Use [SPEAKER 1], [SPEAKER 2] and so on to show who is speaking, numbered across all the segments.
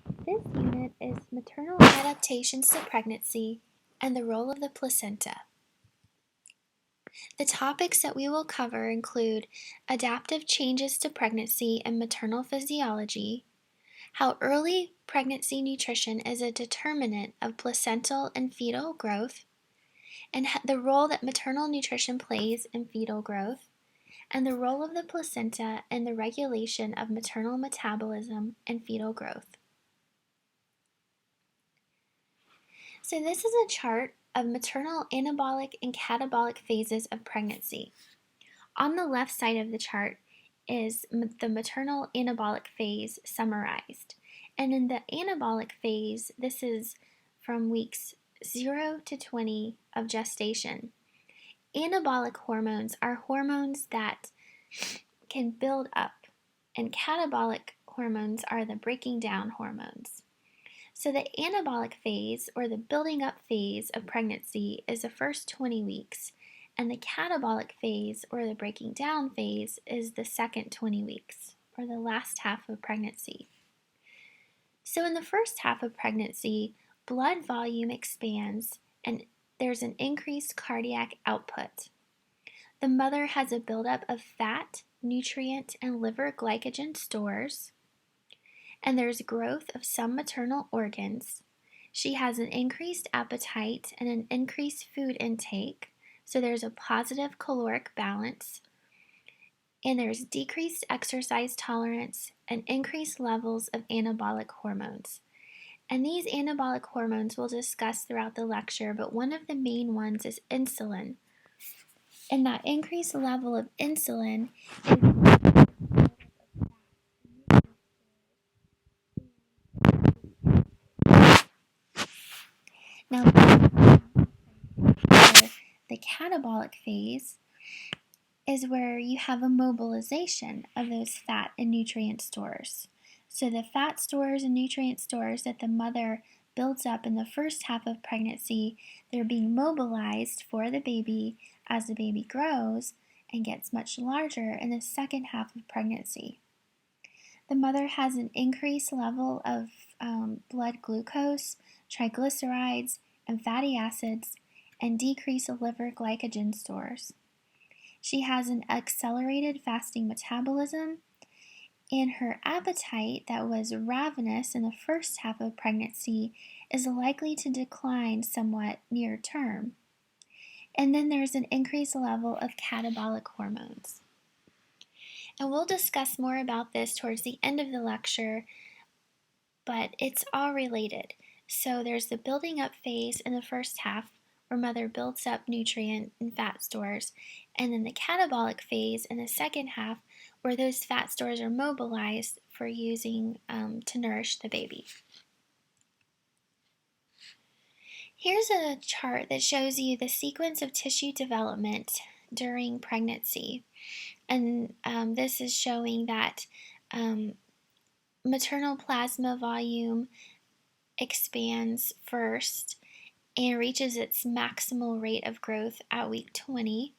[SPEAKER 1] This unit is maternal adaptations to pregnancy and the role of the placenta. The topics that we will cover include adaptive changes to pregnancy and maternal physiology, how early pregnancy nutrition is a determinant of placental and fetal growth, and the role that maternal nutrition plays in fetal growth, and the role of the placenta in the regulation of maternal metabolism and fetal growth. So this is a chart of maternal anabolic and catabolic phases of pregnancy. On the left side of the chart is the maternal anabolic phase summarized. And in the anabolic phase, this is from weeks 0 to 20 of gestation. Anabolic hormones are hormones that can build up, and catabolic hormones are the breaking down hormones. So the anabolic phase, or the building up phase of pregnancy, is the first 20 weeks, and the catabolic phase, or the breaking down phase, is the second 20 weeks, or the last half of pregnancy. So in the first half of pregnancy, blood volume expands and there's an increased cardiac output. The mother has a buildup of fat, nutrient, and liver glycogen stores, and there's growth of some maternal organs. She has an increased appetite and an increased food intake, so there's a positive caloric balance, and there's decreased exercise tolerance and increased levels of anabolic hormones. And these anabolic hormones we'll discuss throughout the lecture, but one of the main ones is insulin. And that increased level of insulin is now the catabolic phase is where you have a mobilization of those fat and nutrient stores. So the fat stores and nutrient stores that the mother builds up in the first half of pregnancy, they're being mobilized for the baby as the baby grows and gets much larger in the second half of pregnancy. The mother has an increased level of blood glucose, triglycerides, and fatty acids, and decrease of liver glycogen stores. She has an accelerated fasting metabolism, and her appetite that was ravenous in the first half of pregnancy is likely to decline somewhat near term. And then there's an increased level of catabolic hormones. And we'll discuss more about this towards the end of the lecture, but it's all related. So there's the building up phase in the first half, where mother builds up nutrient and fat stores, and then the catabolic phase in the second half, where those fat stores are mobilized for using to nourish the baby. Here's a chart that shows you the sequence of tissue development during pregnancy, and this is showing that maternal plasma volume expands first and reaches its maximal rate of growth at week 20.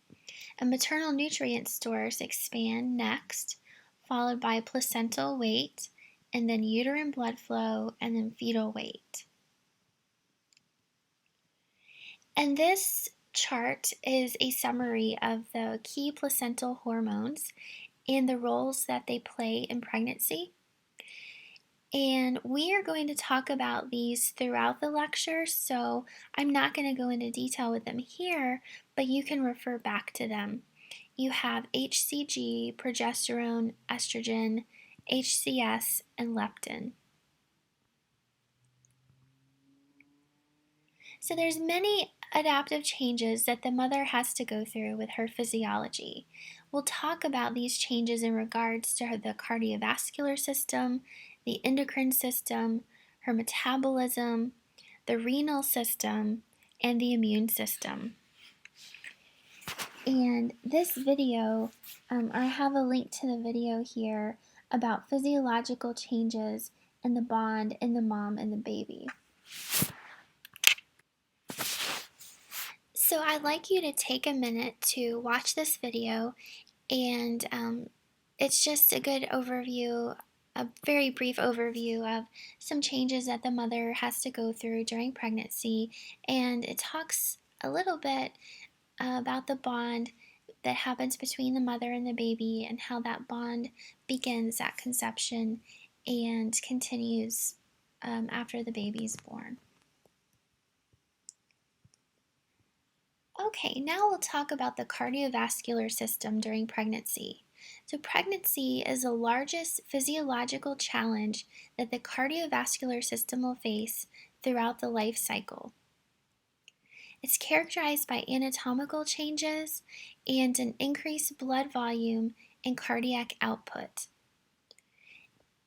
[SPEAKER 1] And maternal nutrient stores expand next, followed by placental weight, and then uterine blood flow, and then fetal weight. And this chart is a summary of the key placental hormones and the roles that they play in pregnancy. And we are going to talk about these throughout the lecture, so I'm not going to go into detail with them here, but you can refer back to them. You have HCG, progesterone, estrogen, HCS, and leptin. So there's many adaptive changes that the mother has to go through with her physiology. We'll talk about these changes in regards to the cardiovascular system, the endocrine system, her metabolism, the renal system, and the immune system. And this video, I have a link to the video here about physiological changes in the bond in the mom and the baby. So I'd like you to take a minute to watch this video, and it's just a good overview a very brief overview of some changes that the mother has to go through during pregnancy, and it talks a little bit about the bond that happens between the mother and the baby and how that bond begins at conception and continues after the baby's born. Okay, now we'll talk about the cardiovascular system during pregnancy. So, pregnancy is the largest physiological challenge that the cardiovascular system will face throughout the life cycle. It's characterized by anatomical changes and an increased blood volume and cardiac output.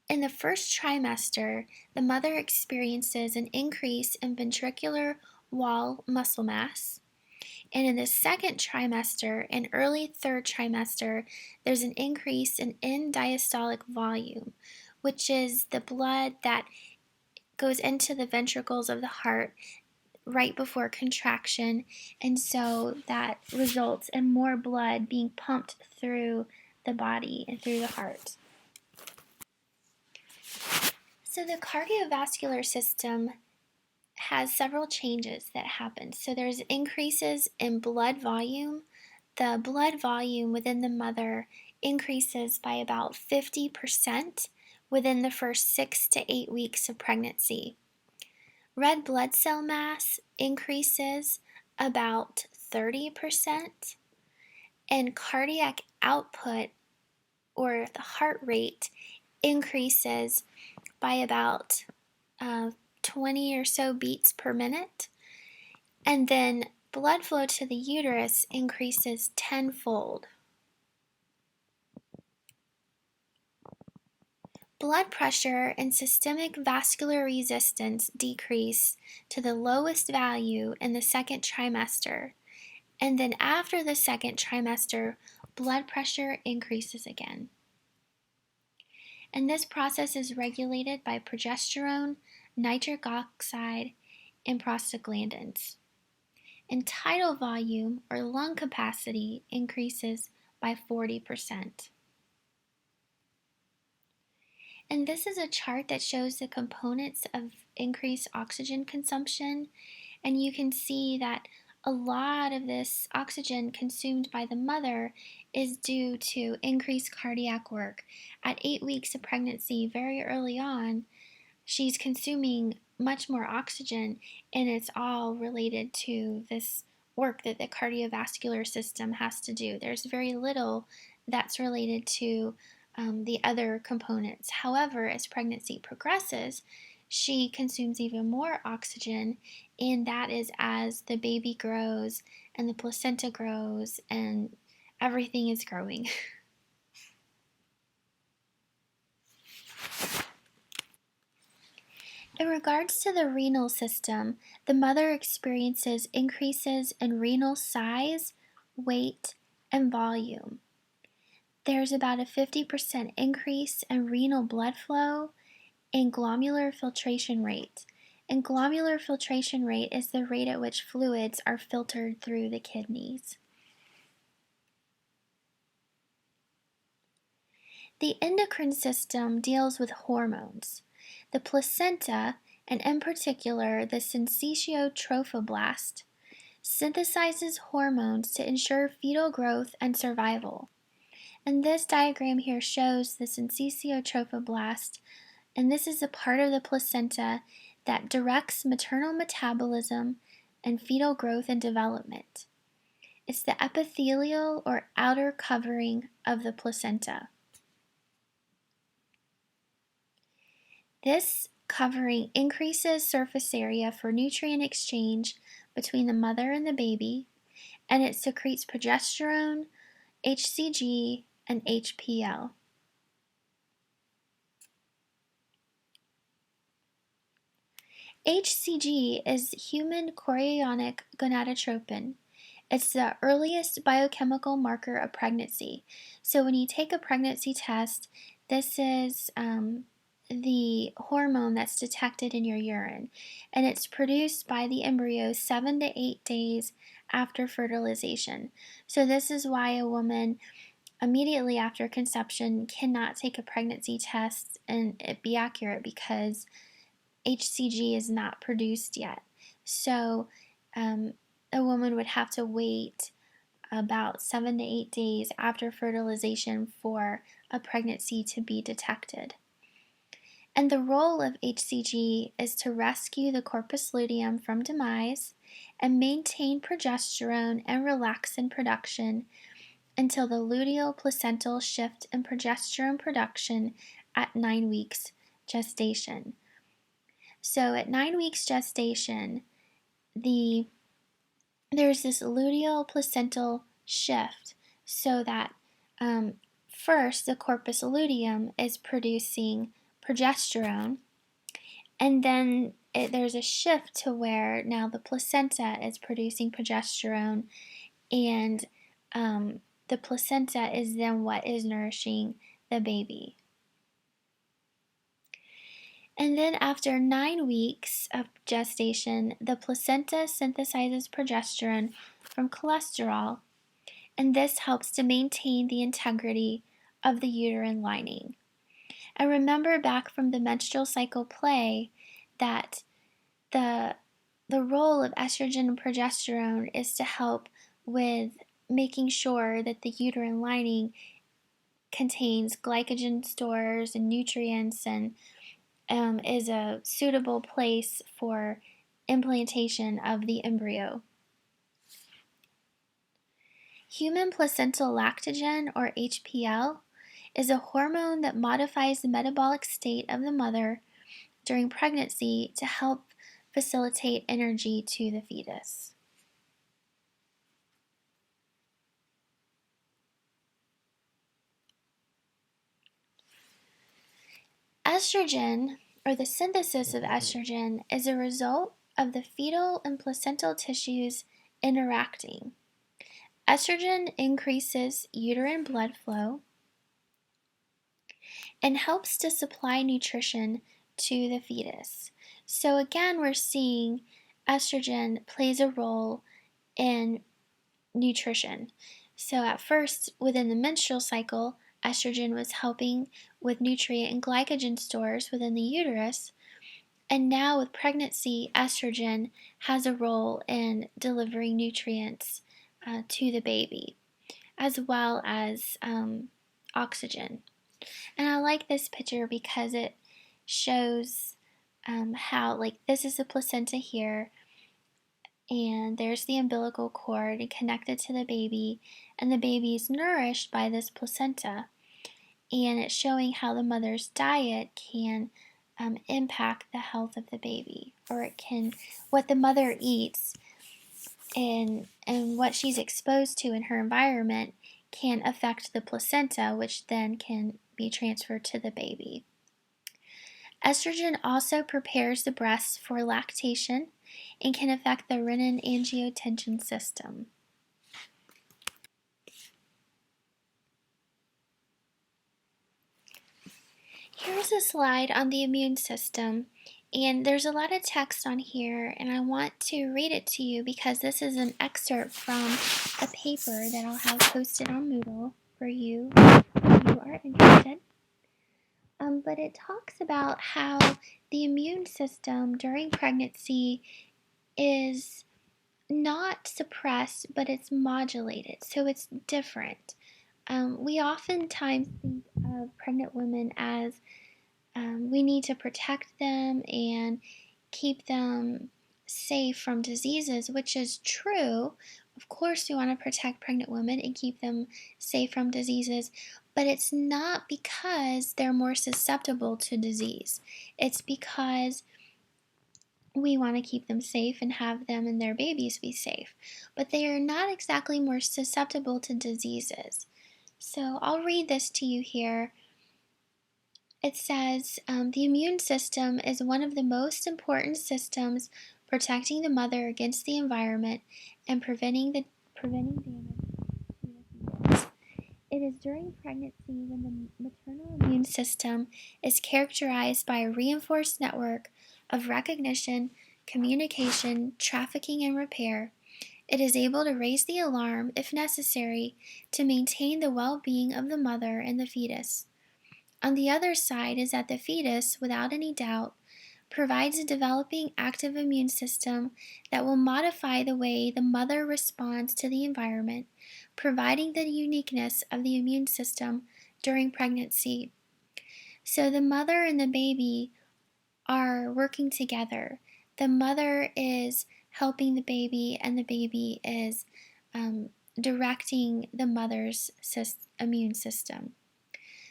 [SPEAKER 1] In the first trimester, the mother experiences an increase in ventricular wall muscle mass. And in the second trimester and early third trimester, there's an increase in end-diastolic volume, which is the blood that goes into the ventricles of the heart right before contraction, and so that results in more blood being pumped through the body and through the heart. So the cardiovascular system has several changes that happen. So there's increases in blood volume. The blood volume within the mother increases by about 50% within the first 6 to 8 weeks of pregnancy. Red blood cell mass increases about 30%, and cardiac output, or the heart rate, increases by about 20 or so beats per minute, and then blood flow to the uterus increases tenfold. Blood pressure and systemic vascular resistance decrease to the lowest value in the second trimester, and then after the second trimester, blood pressure increases again. And this process is regulated by progesterone, nitric oxide, and prostaglandins. And tidal volume, or lung capacity, increases by 40%. And this is a chart that shows the components of increased oxygen consumption, and you can see that a lot of this oxygen consumed by the mother is due to increased cardiac work. At 8 weeks of pregnancy, very early on, she's consuming much more oxygen, and it's all related to this work that the cardiovascular system has to do. There's very little that's related to the other components. However, as pregnancy progresses, she consumes even more oxygen, and that is as the baby grows and the placenta grows and everything is growing. In regards to the renal system, the mother experiences increases in renal size, weight, and volume. There's about a 50% increase in renal blood flow and glomerular filtration rate. And glomerular filtration rate is the rate at which fluids are filtered through the kidneys. The endocrine system deals with hormones. The placenta, and in particular the syncytial trophoblast, synthesizes hormones to ensure fetal growth and survival. And this diagram here shows the syncytial trophoblast, and this is a part of the placenta that directs maternal metabolism and fetal growth and development. It's the epithelial or outer covering of the placenta. This covering increases surface area for nutrient exchange between the mother and the baby, and it secretes progesterone, HCG, and HPL. HCG is human chorionic gonadotropin. It's the earliest biochemical marker of pregnancy. So when you take a pregnancy test, this is the hormone that's detected in your urine, and it's produced by the embryo 7 to 8 days after fertilization. So this is why a woman immediately after conception cannot take a pregnancy test and it be accurate because HCG is not produced yet. So a woman would have to wait about 7 to 8 days after fertilization for a pregnancy to be detected. And the role of HCG is to rescue the corpus luteum from demise and maintain progesterone and relaxin production until the luteal placental shift in progesterone production at 9 weeks gestation. So at 9 weeks gestation, there's this luteal placental shift so that first the corpus luteum is producing progesterone, and then there's a shift to where now the placenta is producing progesterone, and the placenta is then what is nourishing the baby. And then after 9 weeks of gestation, the placenta synthesizes progesterone from cholesterol, and this helps to maintain the integrity of the uterine lining. And remember back from the menstrual cycle play that the role of estrogen and progesterone is to help with making sure that the uterine lining contains glycogen stores and nutrients and is a suitable place for implantation of the embryo. Human placental lactogen, or HPL, is a hormone that modifies the metabolic state of the mother during pregnancy to help facilitate energy to the fetus. Estrogen, or the synthesis of estrogen, is a result of the fetal and placental tissues interacting. Estrogen increases uterine blood flow and helps to supply nutrition to the fetus. So again, we're seeing estrogen plays a role in nutrition. So at first, within the menstrual cycle, estrogen was helping with nutrient and glycogen stores within the uterus. And now with pregnancy, estrogen has a role in delivering nutrients to the baby, as well as oxygen. And I like this picture because it shows how, like, this is the placenta here, and there's the umbilical cord connected to the baby, and the baby is nourished by this placenta. And it's showing how the mother's diet can impact the health of the baby, or it can, what the mother eats and what she's exposed to in her environment can affect the placenta, which then can be transferred to the baby. Estrogen also prepares the breasts for lactation and can affect the renin-angiotensin system. Here's a slide on the immune system, and there's a lot of text on here, and I want to read it to you because this is an excerpt from a paper that I'll have posted on Moodle for you if you are interested. But it talks about how the immune system during pregnancy is not suppressed, but it's modulated, so it's different. We oftentimes think of pregnant women as we need to protect them and keep them safe from diseases, which is true. Of course, we want to protect pregnant women and keep them safe from diseases, but it's not because they're more susceptible to disease. It's because we want to keep them safe and have them and their babies be safe. But they are not exactly more susceptible to diseases. So I'll read this to you here. It says, the immune system is one of the most important systems protecting the mother against the environment and preventing damage to the fetus. It is during pregnancy when the maternal immune system is characterized by a reinforced network of recognition, communication, trafficking, and repair, It is able to raise the alarm, if necessary, to maintain the well-being of the mother and the fetus. On the other side is that the fetus, without any doubt, provides a developing active immune system that will modify the way the mother responds to the environment, providing the uniqueness of the immune system during pregnancy. So the mother and the baby are working together. The mother is helping the baby, and the baby is directing the mother's immune system.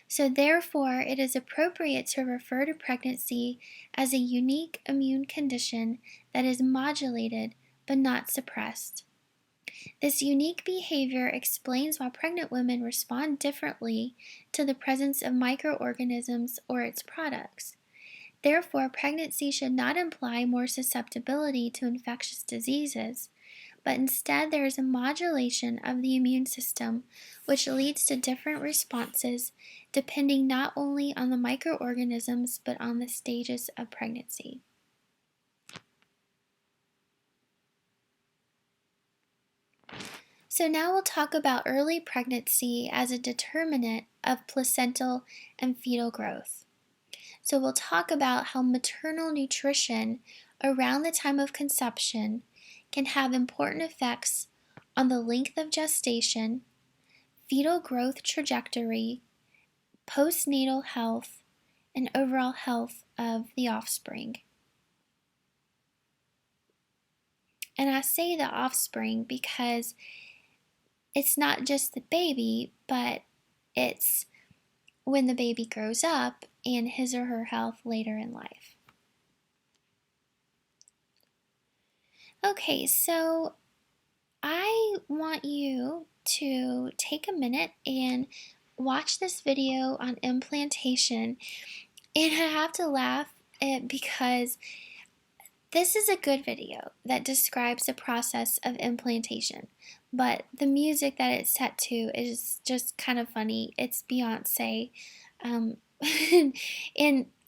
[SPEAKER 1] So therefore, it is appropriate to refer to pregnancy as a unique immune condition that is modulated but not suppressed. This unique behavior explains why pregnant women respond differently to the presence of microorganisms or its products. Therefore, pregnancy should not imply more susceptibility to infectious diseases, but instead there is a modulation of the immune system which leads to different responses depending not only on the microorganisms but on the stages of pregnancy. So now we'll talk about early pregnancy as a determinant of placental and fetal growth. So we'll talk about how maternal nutrition around the time of conception can have important effects on the length of gestation, fetal growth trajectory, postnatal health, and overall health of the offspring. And I say the offspring because it's not just the baby, but it's when the baby grows up and his or her health later in life. Okay, so I want you to take a minute and watch this video on implantation. And I have to laugh because this is a good video that describes the process of implantation, but the music that it's set to is just kind of funny. It's Beyonce, and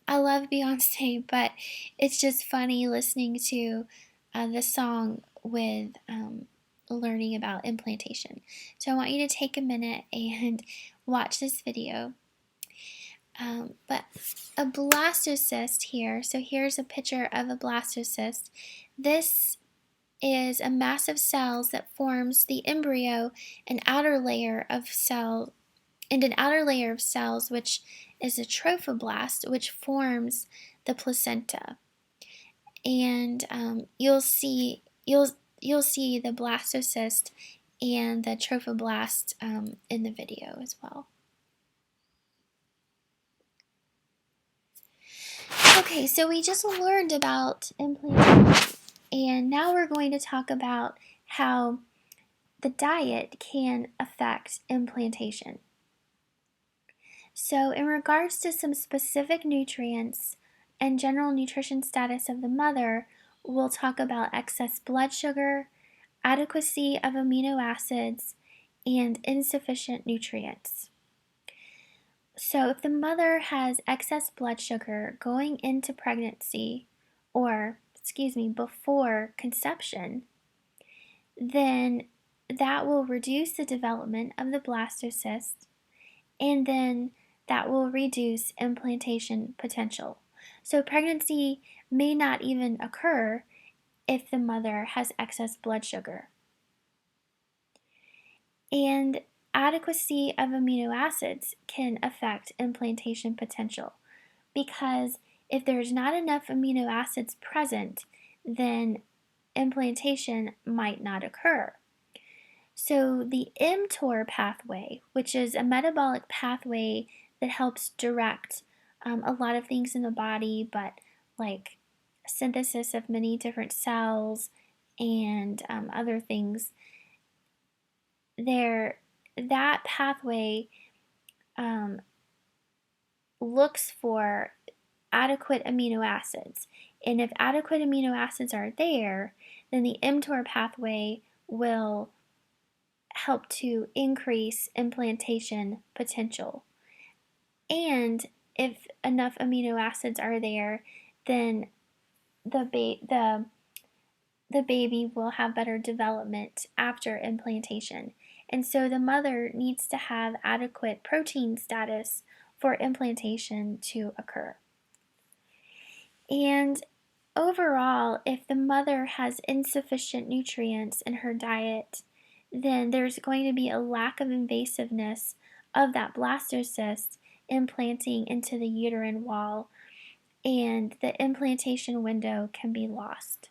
[SPEAKER 1] I love Beyonce, but it's just funny listening to the song with learning about implantation. So I want you to take a minute and watch this video. But a blastocyst here, so here's a picture of a blastocyst. This is a mass of cells that forms the embryo and outer layer of cell, and an outer layer of cells which is a trophoblast, which forms the placenta. And you'll see the blastocyst and the trophoblast in the video as well. Okay, so we just learned about implantation, and now we're going to talk about how the diet can affect implantation. So in regards to some specific nutrients and general nutrition status of the mother, we'll talk about excess blood sugar, adequacy of amino acids, and insufficient nutrients. So if the mother has excess blood sugar going into pregnancy, before conception, then that will reduce the development of the blastocyst, and then that will reduce implantation potential. So pregnancy may not even occur if the mother has excess blood sugar. And adequacy of amino acids can affect implantation potential, because if there's not enough amino acids present, then implantation might not occur. So the mTOR pathway, which is a metabolic pathway that helps direct a lot of things in the body, but like synthesis of many different cells and other things, that pathway looks for adequate amino acids. And if adequate amino acids are there, then the mTOR pathway will help to increase implantation potential. And if enough amino acids are there, then the the baby will have better development after implantation. And so the mother needs to have adequate protein status for implantation to occur. And overall, if the mother has insufficient nutrients in her diet, then there's going to be a lack of invasiveness of that blastocyst implanting into the uterine wall, and the implantation window can be lost.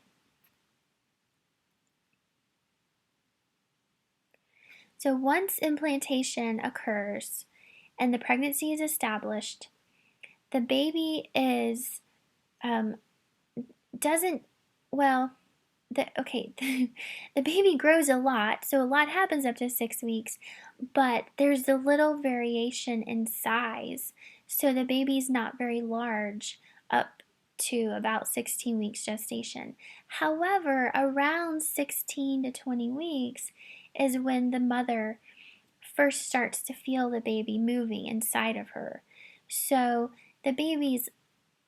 [SPEAKER 1] So once implantation occurs and the pregnancy is established, the baby is doesn't well the baby grows a lot, so a lot happens up to 6 weeks, but there's a little variation in size, so the baby's not very large up to about 16 weeks gestation. However, around 16 to 20 weeks is when the mother first starts to feel the baby moving inside of her. So the baby's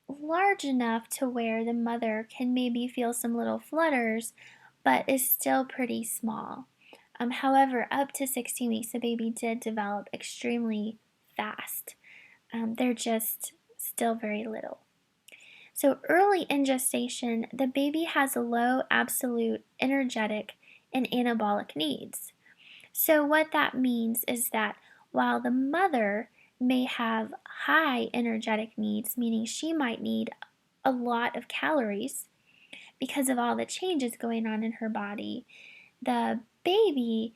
[SPEAKER 1] large enough to where the mother can maybe feel some little flutters, but is still pretty small. However, up to 16 weeks, the baby did develop extremely fast. They're just still very little. So early in gestation, the baby has low absolute energetic and anabolic needs. So what that means is that while the mother may have high energetic needs, meaning she might need a lot of calories because of all the changes going on in her body, the baby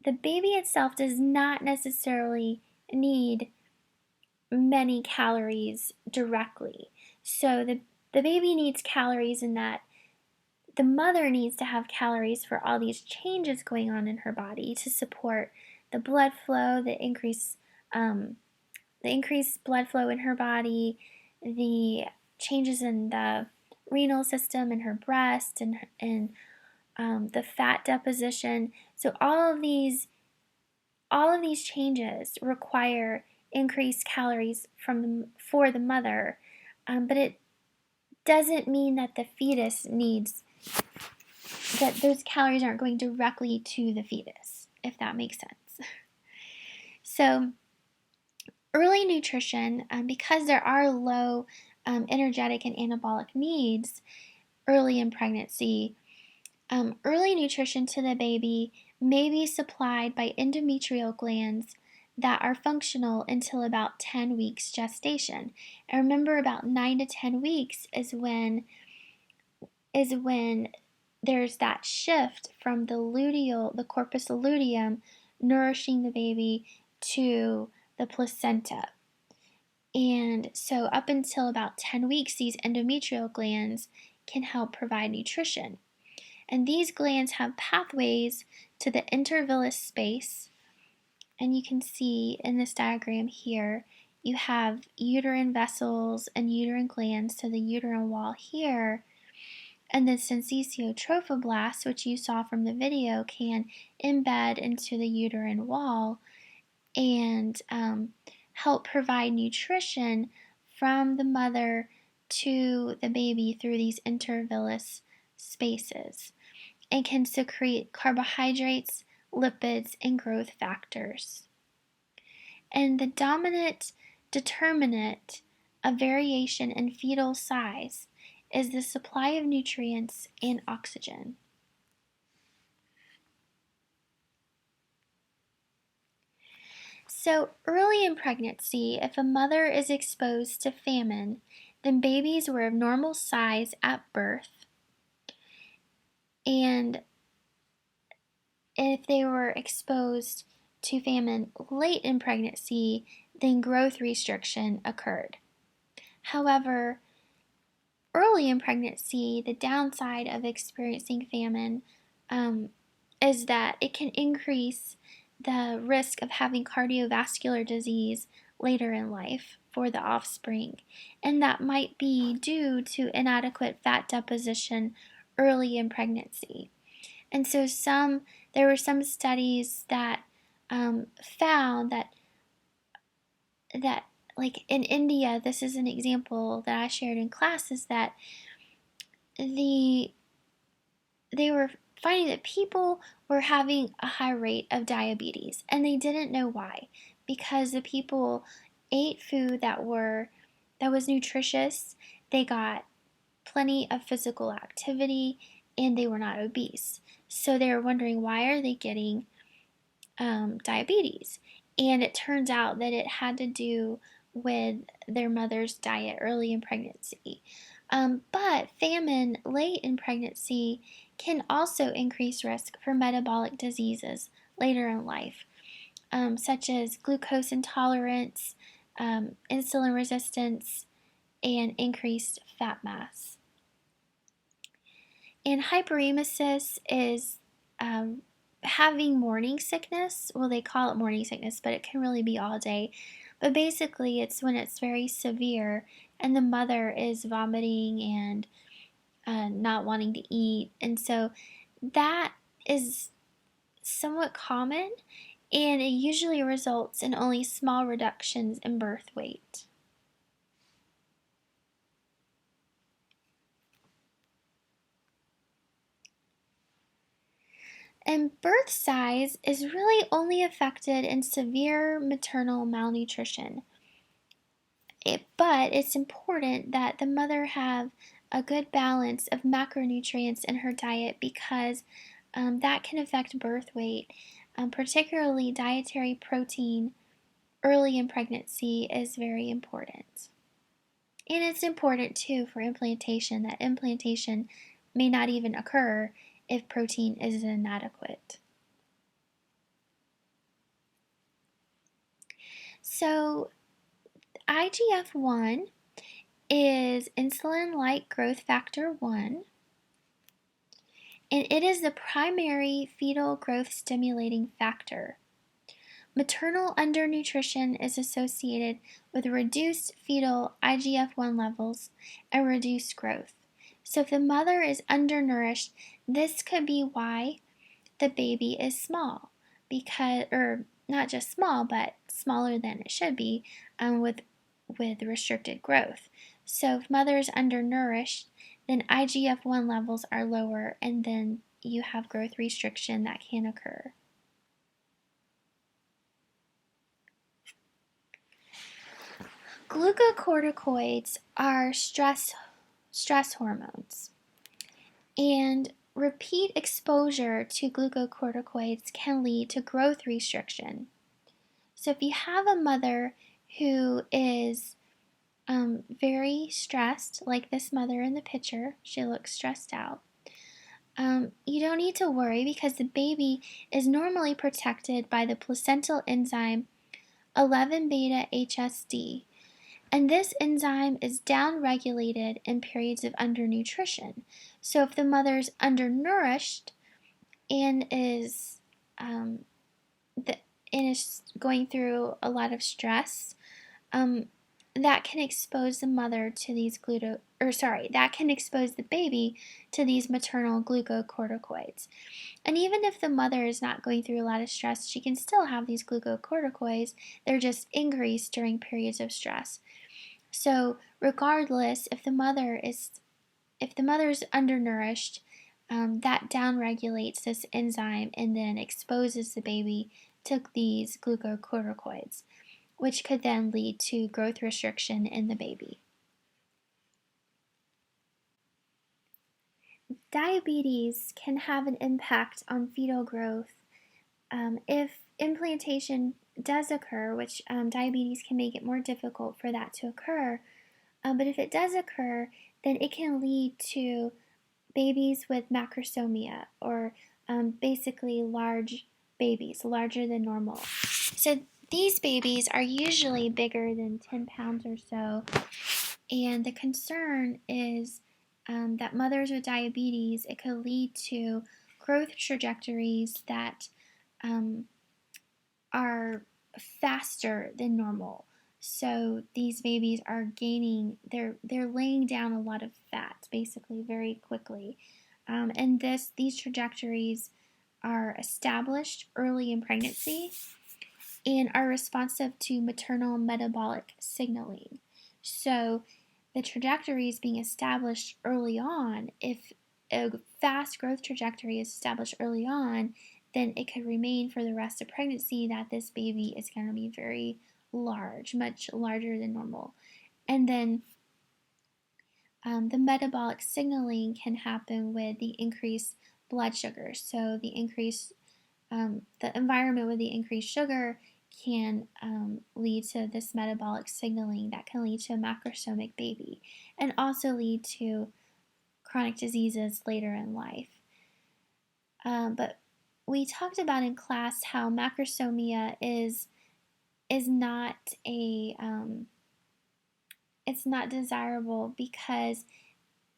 [SPEAKER 1] itself does not necessarily need many calories directly. So the baby needs calories in that the mother needs to have calories for all these changes going on in her body to support the blood flow, the increased blood flow in her body, the changes in the renal system in her breast, and the fat deposition. So all of these changes require increased calories for the mother, but it doesn't mean that the fetus needs that those calories aren't going directly to the fetus, if that makes sense. So early nutrition, because there are low energetic and anabolic needs early in pregnancy, early nutrition to the baby may be supplied by endometrial glands that are functional until about 10 weeks gestation. And remember, about 9 to 10 weeks is when there's that shift from the corpus luteum nourishing the baby to the placenta. And so up until about 10 weeks, these endometrial glands can help provide nutrition. And these glands have pathways to the intervillous space. And you can see in this diagram here, you have uterine vessels and uterine glands to the uterine wall here. And the syncytiotrophoblasts, which you saw from the video, can embed into the uterine wall and help provide nutrition from the mother to the baby through these intervillous spaces, and can secrete carbohydrates, lipids, and growth factors. And the dominant determinant of variation in fetal size is the supply of nutrients and oxygen. So early in pregnancy, if a mother is exposed to famine, then babies were of normal size at birth. And if they were exposed to famine late in pregnancy, then growth restriction occurred. However, early in pregnancy, the downside of experiencing famine is that it can increase the risk of having cardiovascular disease later in life for the offspring, and that might be due to inadequate fat deposition early in pregnancy. And so there were some studies that found that like in India, this is an example that I shared in class, is that the they were finding that people were having a high rate of diabetes, and they didn't know why, because the people ate food that was nutritious, they got plenty of physical activity, and they were not obese. So they were wondering, why are they getting diabetes? And it turns out that it had to do with their mother's diet early in pregnancy. But famine late in pregnancy can also increase risk for metabolic diseases later in life, such as glucose intolerance, insulin resistance, and increased fat mass. And hyperemesis is having morning sickness. Well, they call it morning sickness, but it can really be all day. But basically, it's when it's very severe and the mother is vomiting and not wanting to eat. And so that is somewhat common, and it usually results in only small reductions in birth weight. And birth size is really only affected in severe maternal malnutrition. But it's important that the mother have a good balance of macronutrients in her diet, because that can affect birth weight. Particularly dietary protein early in pregnancy is very important. And it's important too for implantation, that implantation may not even occur if protein is inadequate. So IGF-1 is insulin-like growth factor 1, and it is the primary fetal growth stimulating factor. Maternal undernutrition is associated with reduced fetal IGF-1 levels and reduced growth. So if the mother is undernourished, this could be why the baby is small, or not just small, but smaller than it should be, with restricted growth. So if mother is undernourished, then IGF-1 levels are lower, and then you have growth restriction that can occur. Glucocorticoids are stress hormones, and repeat exposure to glucocorticoids can lead to growth restriction. So if you have a mother who is very stressed, like this mother in the picture, she looks stressed out, you don't need to worry, because the baby is normally protected by the placental enzyme 11-beta-HSD. And this enzyme is downregulated in periods of undernutrition. So if the mother's undernourished and is going through a lot of stress, that can expose the mother to these that can expose the baby to these maternal glucocorticoids. And even if the mother is not going through a lot of stress, she can still have these glucocorticoids. They're just increased during periods of stress. So regardless, if the mother is undernourished, that downregulates this enzyme and then exposes the baby to these glucocorticoids, which could then lead to growth restriction in the baby. Diabetes can have an impact on fetal growth if implantation does occur, which diabetes can make it more difficult for that to occur. But if it does occur, then it can lead to babies with macrosomia, or basically large babies, larger than normal. So these babies are usually bigger than 10 pounds or so, and the concern is that mothers with diabetes, it could lead to growth trajectories that are faster than normal. So these babies are gaining, they're laying down a lot of fat, basically, very quickly. And these trajectories are established early in pregnancy and are responsive to maternal metabolic signaling. So the trajectory is being established early on if a fast growth trajectory is established early on, then it could remain for the rest of pregnancy that this baby is going to be very large, much larger than normal. And then the metabolic signaling can happen with the increased blood sugar. So the environment with the increased sugar can lead to this metabolic signaling that can lead to a macrosomic baby and also lead to chronic diseases later in life. But we talked about in class how macrosomia is not it's not desirable, because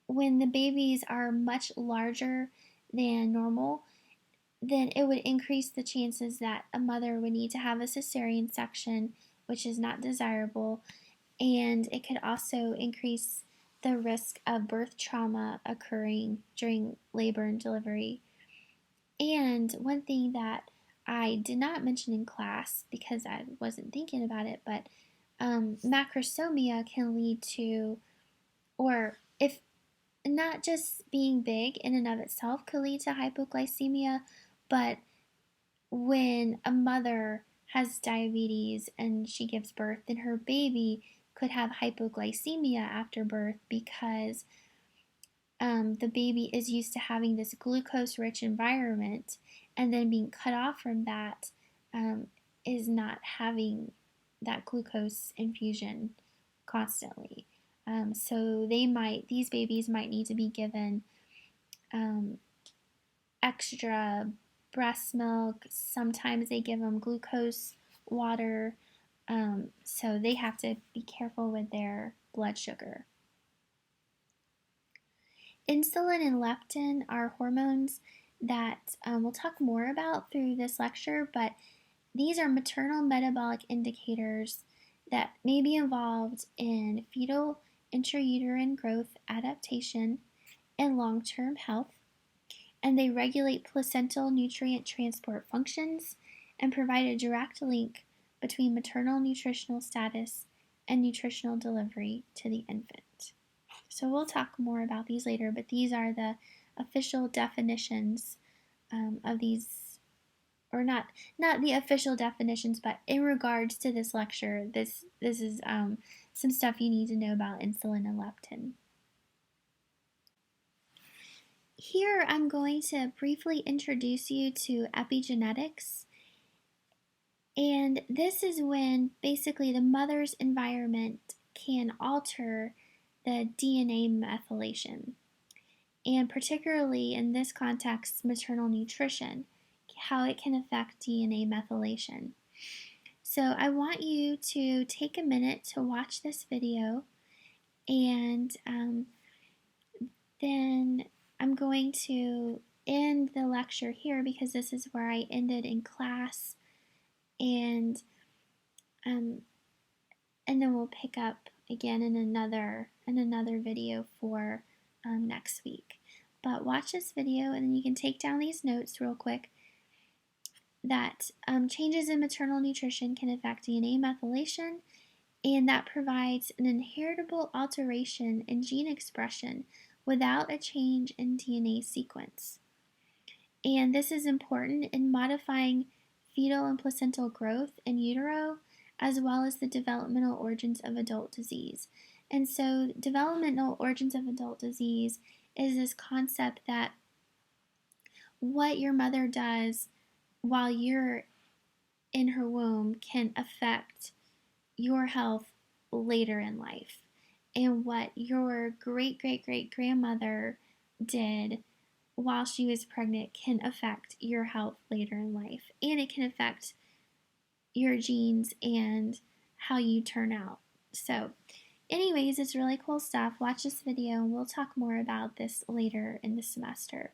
[SPEAKER 1] when the babies are much larger than normal, then it would increase the chances that a mother would need to have a cesarean section, which is not desirable, and it could also increase the risk of birth trauma occurring during labor and delivery. And one thing that I did not mention in class because I wasn't thinking about it, but macrosomia can lead to, or if not just being big in and of itself could lead to hypoglycemia, but when a mother has diabetes and she gives birth, then her baby could have hypoglycemia after birth because the baby is used to having this glucose rich environment, and then being cut off from that is not having that glucose infusion constantly. So these babies might need to be given extra breast milk. Sometimes they give them glucose water. So they have to be careful with their blood sugar. Insulin and leptin are hormones that we'll talk more about through this lecture, but these are maternal metabolic indicators that may be involved in fetal intrauterine growth adaptation and long-term health, and they regulate placental nutrient transport functions and provide a direct link between maternal nutritional status and nutritional delivery to the infant. So we'll talk more about these later, but these are the official definitions of these, or not the official definitions, but in regards to this lecture, this is some stuff you need to know about insulin and leptin. Here I'm going to briefly introduce you to epigenetics. And this is when basically the mother's environment can alter the DNA methylation. And particularly in this context, maternal nutrition, how it can affect DNA methylation. So I want you to take a minute to watch this video, and then I'm going to end the lecture here because this is where I ended in class, and then we'll pick up again in another video for next week. But watch this video, and then you can take down these notes real quick. That changes in maternal nutrition can affect DNA methylation, and that provides an inheritable alteration in gene expression without a change in DNA sequence. And this is important in modifying fetal and placental growth in utero, as well as the developmental origins of adult disease. And so developmental origins of adult disease is this concept that what your mother does while you're in her womb can affect your health later in life, and what your great-great-great-grandmother did while she was pregnant can affect your health later in life, and it can affect your genes and how you turn out. So anyways, it's really cool stuff. Watch this video and we'll talk more about this later in the semester.